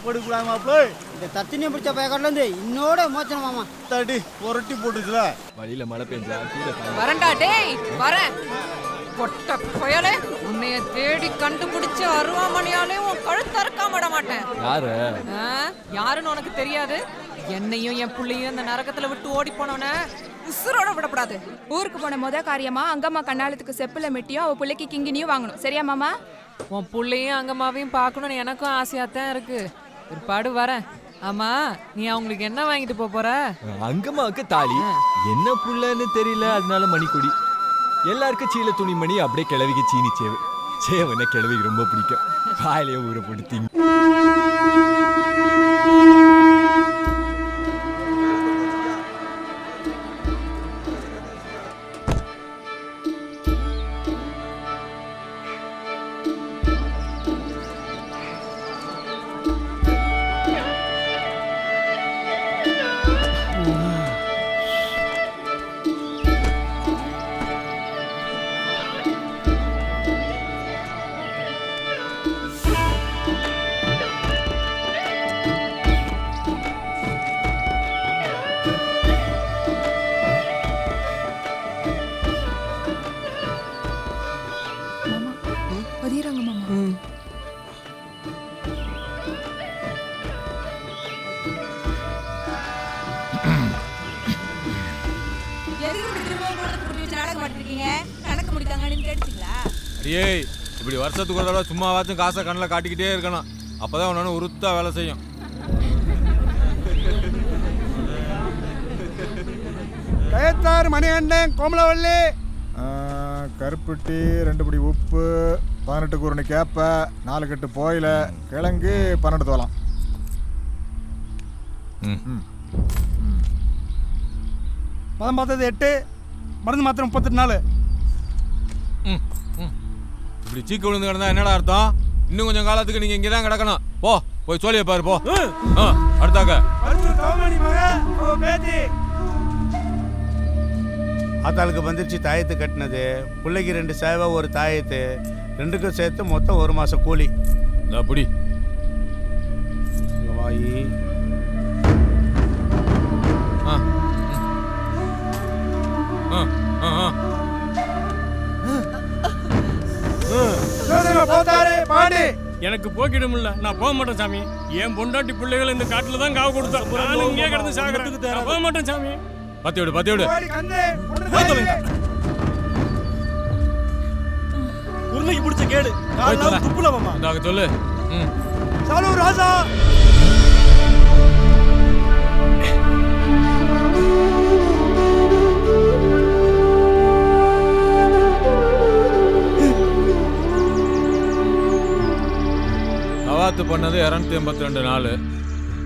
போட்டுக்கலாம் மாப்பிள்ள. இந்த தத்தினியை பிடிச்ச பேக்கட்லேருந்து இன்னோட மோச்சனம் மாமா. தடி புரட்டி போட்டுச்சுல. வழியில மழை பெஞ்சா வரண்டா டேய் வரேன். பொட்ட புயலே உன்னைய தேடி கண்டுபிடிச்சு அருவாமணியாலே உன் கழுத்து அறுக்காம விட மாட்டேன். யாரு யாருன்னு உனக்கு தெரியாது. என்னையும் என் புள்ளையும் இந்த நரகத்துல விட்டு ஓடி போனவன உசுரோட விடப்படாது. ஊருக்கு போன முத காரியமா அங்கம்மா கண்ணாலத்துக்கு செப்புல மெட்டியும் அவ பிள்ளைக்கு கிங்கினியும் வாங்கணும். சரியா மாமா? உன் புள்ளையும் அங்கம்மாவையும் பார்க்கணும்னு எனக்கும் ஆசையாத்தான் இருக்கு. பிற்பாடு வரேன். ஆமா நீ அவங்களுக்கு என்ன வாங்கிட்டு போற? அங்கம்மாவுக்கு தாலி, என்ன புள்ளன்னு தெரியல, அதனால மணிக்கொடி. எல்லாருக்கும் சீல துணி மணி, அப்படியே கிழவிக்கு சீனி சேவு. சேவனை கிழவிக்கு ரொம்ப பிடிக்கும். காயிலே ஊற போட்டு திங்க. இப்படி வருஷத்துக்கு ஒரு தடவை சும்மாவாச்சும் காசை கண்ணில் காட்டிக்கிட்டே இருக்கணும். அப்பதான் உன்னால உருத்தா வேலை செய்யும். கயத்தாறு மணிகண்டன் கோமலவள்ளி கருப்பட்டி 2 படி உப்பு 18 குருணை கேப்ப 4 கட்டு போயில கிழங்கு 12 தோலம். பதம் பார்த்தது 8, மருந்து மாத்திரம் 38 நாள். இப்படி சீக்கு விழுந்து கிடந்தா என்னடா அர்த்தம்? இன்னும் கொஞ்சம் காலத்துக்கு நீங்க இங்கதான் கிடக்கணும். போய் சோழிய பாரு போ. அடுத்தாக்க ஆத்தாளுக்கு வந்துருச்சு தாயத்து கட்டினது. பிள்ளைக்கு 2 சேவை 1 தாயத்து, 2க்கும் சேர்த்து மொத்தம் 1 மாசம் கூலி. அப்படி வாயி எனக்கு போக்கிட முடியல. நான் போக மாட்டேன் சாமி. என் பொண்டாட்டி பிள்ளைகள் இந்த காட்டுல தான் காவு கொடுத்தா. இங்கே கிடந்து சாகிறதுக்கு போக மாட்டேன் சாமி. பத்தி விடு உருளைக்கு பிடிச்ச கேடு துப்புல மாமா. சொல்லு சாலு ராஜா. கவாத்து பண்ணது 282 நாள்,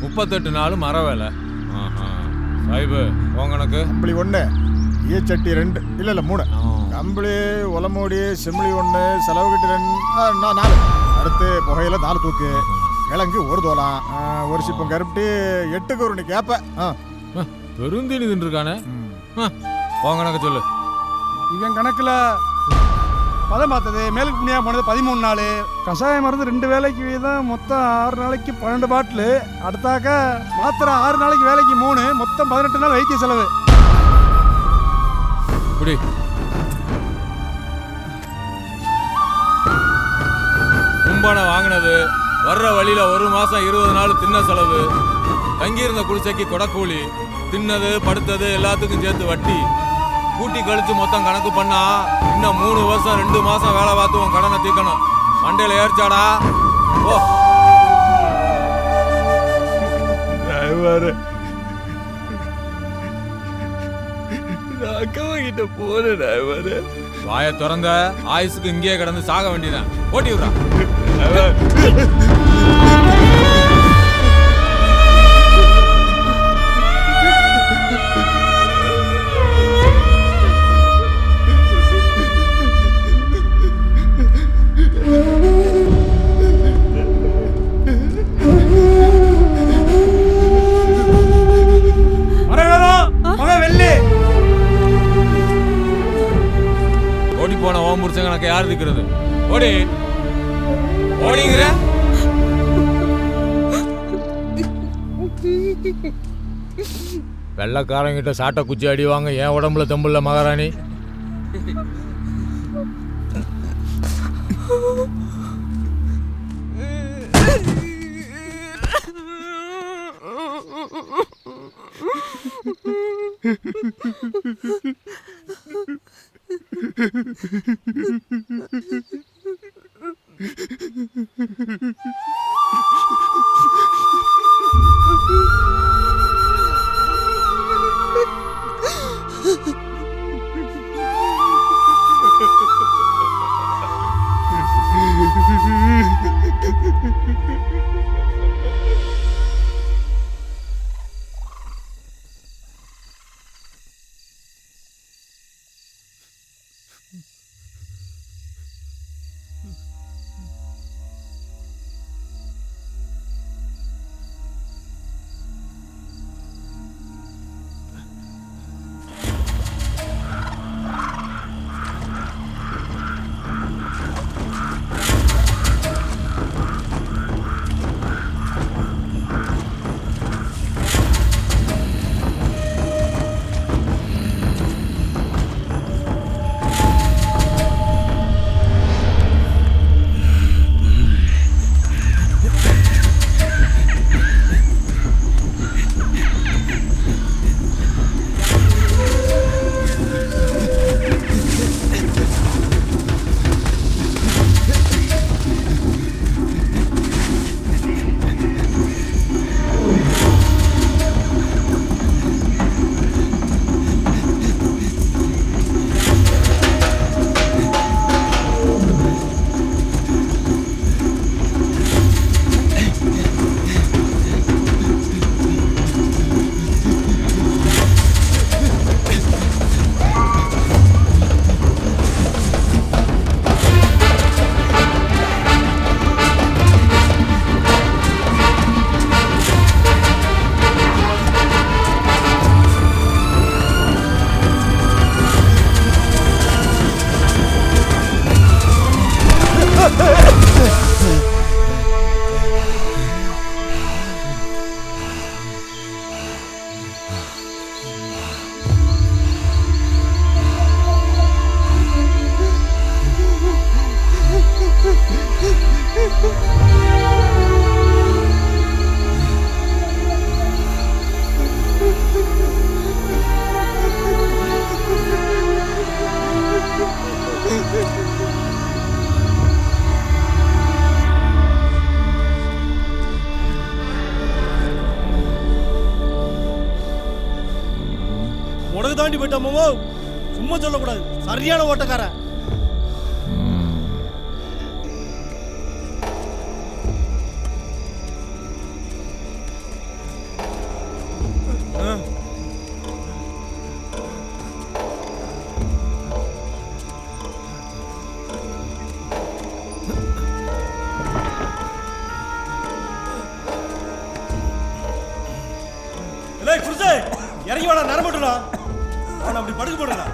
38 நாள் மர வேலை. சாஹிபு உனக்கு கம்பளி 1, ஈச்சட்டி 2, இல்ல 3, கம்பளி உலமோடி செம்மளி 1, செலவு கட்டி 2, 4. அடுத்து புகையில 4 தூக்கு, கிழங்கு 1 தோலம், 1 சிப்பம் கருப்பட்டி 8 குருணை கேப்ப. பெருந்தீனி தின்றுருக்கானே. உனக்கு சொல்லு. இவன் கணக்குல பதம் பார்த்தது மேலுக்கு புண்ணியா போனது 13 நாள். கஷாயம் மருந்து 2 வேலைக்கு வீதம் மொத்தம் 6 நாளைக்கு 12 பாட்டில். அடுத்தாக்க மாத்திரை 6 நாளைக்கு வேலைக்கு 3, மொத்தம் 18 நாள் வைத்திய செலவு. கும்பானை வாங்கினது, வர்ற வழியில 1 மாசம் 20 நாள் தின்ன செலவு, தங்கியிருந்த குடிசைக்கு கொடக்கூலி, தின்னது படுத்தது எல்லாத்துக்கும் சேர்த்து வட்டி கூட்டி கழிச்சு மொத்தம் கணக்கு பண்ணா இன்னும் 3 வருஷம் 2 மாசம் வேலை பார்த்து உன் கடனை தீர்க்கணும். மண்டையில ஏறிச்சாடா? ஓ அக்கா போன வாயை திறந்த ஆயுசுக்கு இங்கேயே கிடந்து சாக வேண்டியதான். ஓட்டி விடுறா. ஓடி போன ஓம் புருஷங்க எனக்கு யார் இருக்கிறது? ஓடி ஓடிங்கிற வெள்ளக்காரங்கிட்ட சாட்டை குச்சி அடிவாங்க, என் உடம்புல தம்புல மகாராணி. உனக்கு தாண்டி போயிட்டோமோ, சும்மா சொல்லக்கூடாது, சரியான ஓட்டக்காரன். இறங்கி வாடா, நரம்பட்டுடா, அவனை அப்படி படுக்க போடுறா.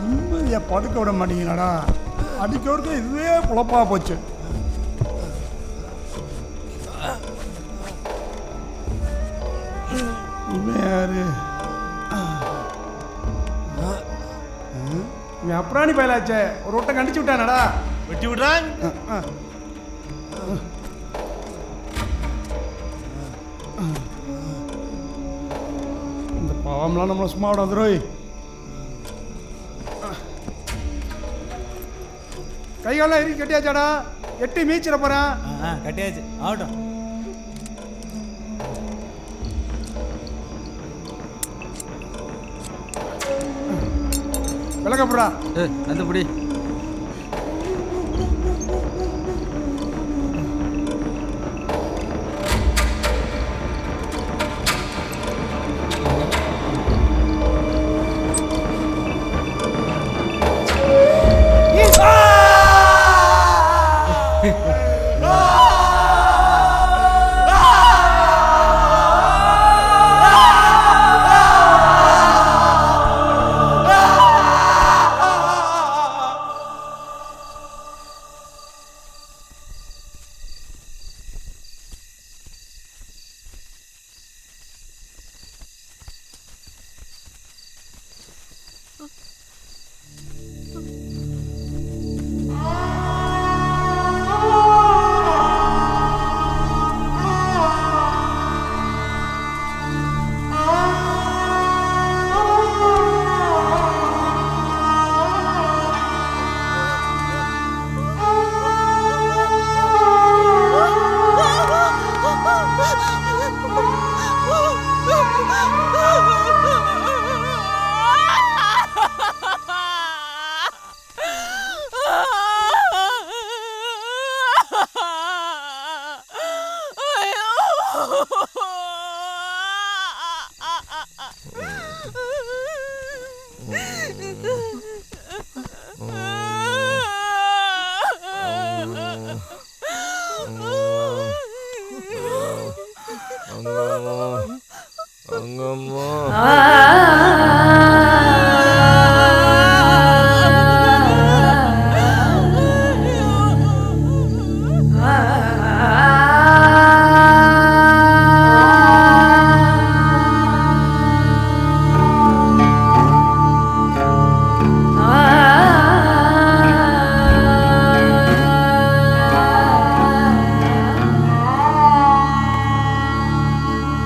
நிம்மதியா படுக்க விட மாட்டீங்களாடா, அடிக்க இதுவே குழப்பா போச்சு. யாரு அப்புறாணி பயலாச்சே, ஒரு ஒட்டை கண்டிச்சு விட்டானடா. வெட்டி விடுறான். இந்த பாவம்லாம் நம்மளை சும்மா விட வந்துரோய். கைகாலாம் இறுக்கி கட்டியாச்சாடா, எட்டி மீச்சிட போறேன். கட்டியாச்சு, ஆகட்டும். விளக்கப்புறா அந்த புடி.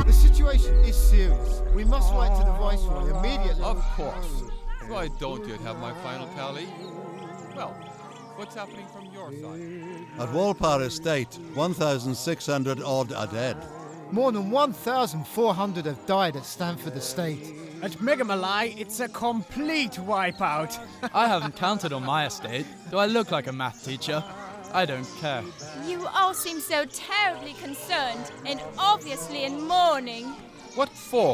The situation is serious. We must write to the Viceroy immediately. Of course. Why don't you have my final tally? Well, what's happening from your side? At Walpara Estate, 1,600 odd are dead. More than 1,400 have died at Stamford Estate. At Megamalai, it's a complete wipeout. I haven't counted on my estate. Do I look like a math teacher? I don't care. You all seem so terribly concerned and obviously in mourning. What for?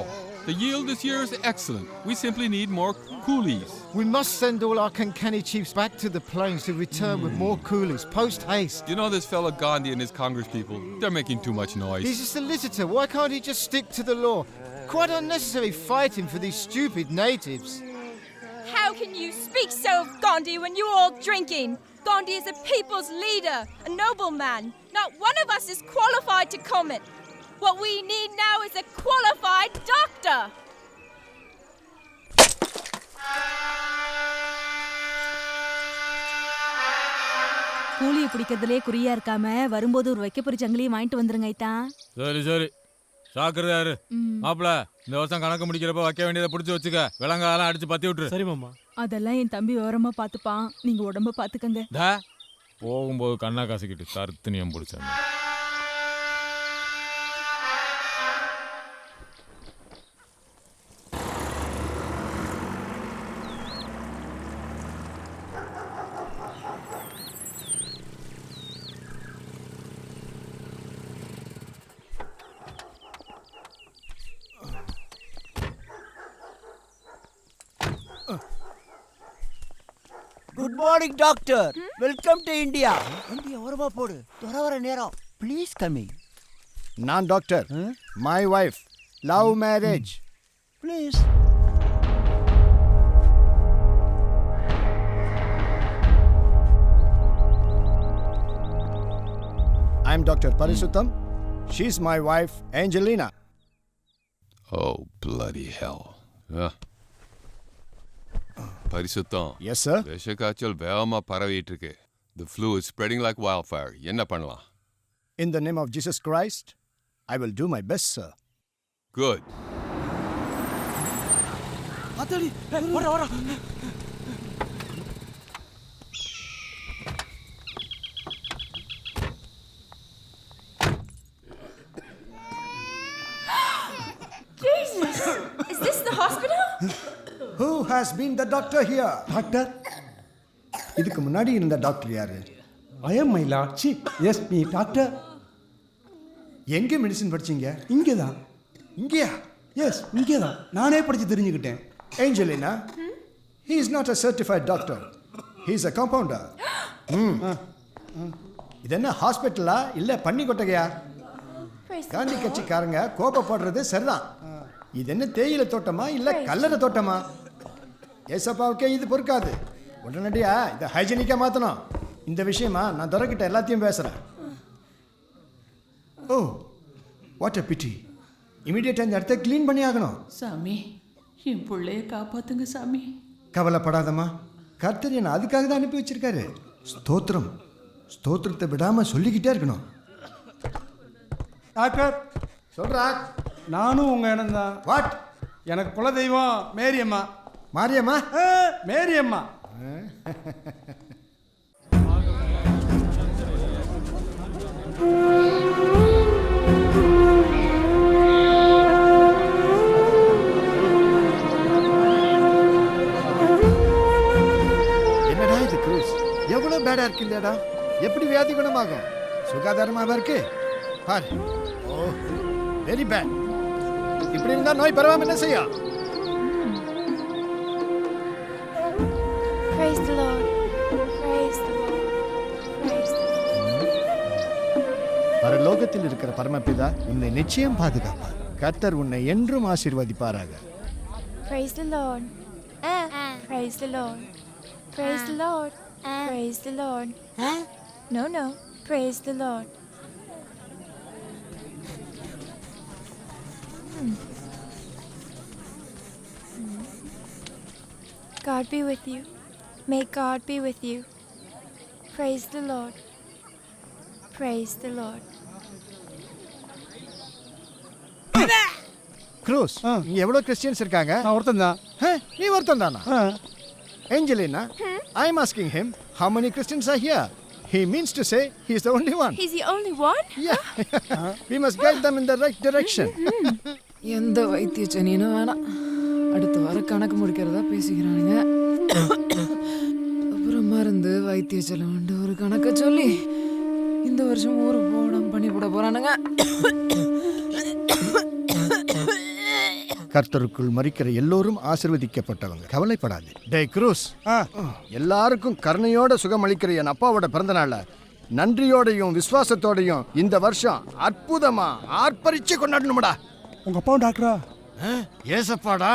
The yield this year is excellent. We simply need more coolies. We must send all our Kankani chiefs back to the plains to return with more coolies, post-haste. You know this fellow Gandhi and his Congress people? They're making too much noise. He's a solicitor. Why can't he just stick to the law? Quite unnecessary fighting for these stupid natives. How can you speak so of Gandhi when you're all drinking? Gandhi is a people's leader, a nobleman. Not one of us is qualified to comment. What we need now is a qualified doctor. கூலியை பிடிக்கிறதுலே குறியா இருக்காம வரும்போது ஒரு வைக்கப்பொறி சங்கிலியை வாங்கிட்டு வந்துருங்க ஐத்தான். சரி சரி சாக்குறதா இரு. மாப்பிள இந்த வருஷம் கணக்கு முடிக்கிறப்ப வைக்க வேண்டியதை பிடிச்சி வச்சுக்க. விலங்காலாம் அடிச்சு பத்தி விட்டுரு. சரி மாமா. அதெல்லாம் என் தம்பி விவரமா பாத்துப்பான். நீங்க உடம்ப பாத்துக்கங்க. போகும்போது கண்ணா காசுக்கிட்டு கருத்துனியம் பிடிச்சாங்க. Good morning doctor. Welcome to India. India ஓரமா போடு. தொலை வர நேரம். Please coming. நான் doctor. My wife. Love marriage. Please. I'm Dr. Parisuttam. She's my wife, Angelina. Oh, bloody hell. பரிசுத்தம். Yes, sir. விஷக்காய்ச்சல் வேகமா பரவிட்டு இருக்கு. The flu is spreading like wildfire. என்ன பண்ணலாம்? In the name of Jesus Christ, I will do my best, sir. Good. அத்தடி வர வர. Jesus! Is this the hospital? Who has been the doctor here? Doctor, இதுக்கு முன்னாடி இருந்த doctor யாரு? I am my lord. Yes, me, doctor. எங்க medicine படிச்சீங்க? இங்கே தான். இங்கயா? எஸ், இங்கே தான். நானே படித்து தெரிஞ்சுக்கிட்டேன். Angelina, he is not a certified doctor. He is a compounder. இது என்ன ஹாஸ்பிட்டலா இல்ல பண்ணி கொட்டகையா? காந்தி கட்சிக்காரங்க கோபப்படுறது சரிதான். இது என்ன தேயிலை தோட்டமா இல்ல கல்லறை தோட்டமா? ஏசப்பாவுக்கே இது பொறுக்காது. உடனடியா இதை ஹைஜீனிக்கா மாத்தணும். இந்த விஷயமா நான் துறக்கிட்ட எல்லாத்தையும் பேசுறேன். ஓ, வாட் அ பிட்டி. இமீடியட்டா இந்த இடத்த க்ளீன் பண்ணி ஆகணும். சாமி, என் பிள்ளைய காப்பாத்துங்க சாமி. கவலைப்படாதம்மா, கர்த்தர் என்னை அதுக்காக தான் அனுப்பி வச்சிருக்காரு. ஸ்தோத்திரம். ஸ்தோத்திரத்தை விடாம சொல்லிக்கிட்டே இருக்கணும். டாக்டர் சொல்றா. நானும் உங்க இடம் தான். வாட்? எனக்கு குல தெய்வம் மேரியம்மா. மாரியம்மா? மேரியம்மா. என்னடா இது க்ரூஸ்? எவ்வளவு பேடா இருக்கு இந்த இடம். எப்படி வியாதி குணமாகும்? சுகாதாரமாக இருக்கு. பாரு. ஓ வெரி பேட். இப்படி இருந்தா நோய் பரவாம என்ன செய்யும்? Praise the Lord. Praise the Lord. Praise the Lord. பரலோகத்தில் இருக்கிற பரமபிதா உன்னை நிச்சயம் பாதுகாப்பார். கர்த்தர் உன்னை என்றும் ஆசீர்வதிப்பாராக. Praise the Lord. Praise the Lord. Praise the Lord. Praise the Lord. No. Praise the Lord. God be with you. May God be with you. Praise the Lord. Praise the Lord. Cruise, இங்க எவ்வளவு Christians இருக்காங்க? நான் ஒருத்தன் தான். நீ ஒருத்தன் தானா? Angelina, I'm asking him how many Christians are here. He means to say he is the only one. He's the only one? Yeah. We must guide them in the right direction. எந்த வைத்திய சனின்னு வேணாம். அடுத்த வாரம் கணக்கு முடிக்கிறதா பேசிக்கிறானுங்க. அப்புறம் மருந்து வைத்திய செலவுண்டு ஒரு கணக்கை சொல்லி இந்த வருஷம் ஊருக்கு போகணும் பண்ணி போட போறானுங்க. கர்த்தருக்குள் மரிக்கிற எல்லோரும் ஆசீர்வதிக்கப்பட்டவங்க. கவலைப்படாது. டேய் க்ரூஸ், எல்லாருக்கும் கருணையோட சுகமளிக்கிற என் அப்பாவோட பிறந்த நாள நன்றியோடையும் விசுவாசத்தோடையும் இந்த வருஷம் அற்புதமா ஆர்ப்பரிச்சு கொண்டாடணும்டா. உங்க அப்பாவும் டாக்டரா? ஏசப்பாடா.